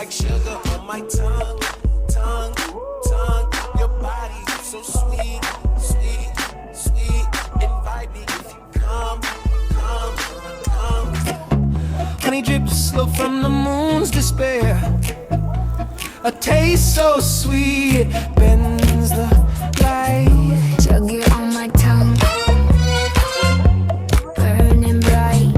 like sugar on my tongue, tongue, tongue. Your body so sweet, sweet, sweet. Invite me if you come, come, come. Honey drips slow from the moon's despair. A taste so sweet, it bends the light. Sugar on my tongue, burning bright.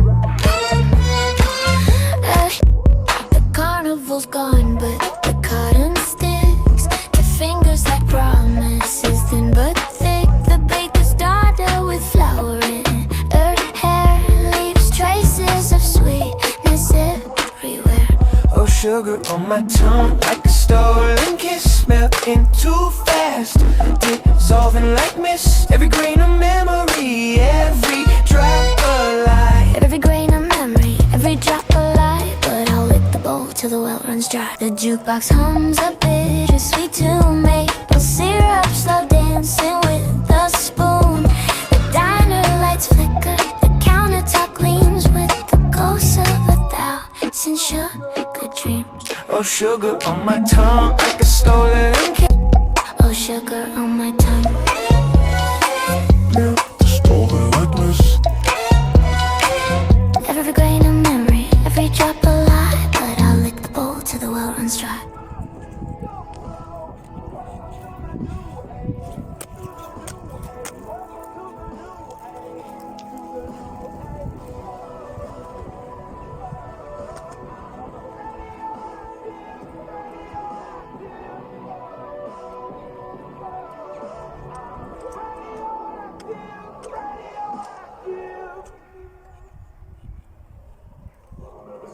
The carnival's gone, but the cotton sticks. The fingers like promises, thin but thick. The baker's daughter with flour in her hair leaves traces of sweetness everywhere. Oh, sugar on my tongue, like a stolen kiss, melting too fast, dissolving like mist. Every grain of memory, every drop of light. Every grain of memory, every drop of light. But I'll lick the bowl till the well runs dry. The jukebox hums a bittersweet tune, maple syrup slow dancing with the spoon. The diner lights flicker, the countertop gleams with the ghosts of 1,000 sugar dreams. Oh, sugar on my tongue, like a stolen kiss. Oh, sugar on my tongue, Stolen like mist. every grain of memory, every drop of light. But I'll lick the bowl till the well runs dry.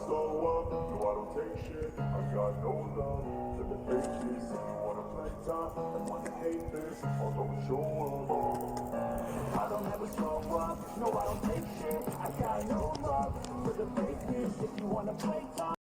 Slow up, no, I don't take shit. I got no love for the fakeness. If you wanna play tough and wanna hate this, I'll go show up. I don't ever slow up, no, I don't take shit. I got no love for the fakeness. If you wanna play tough.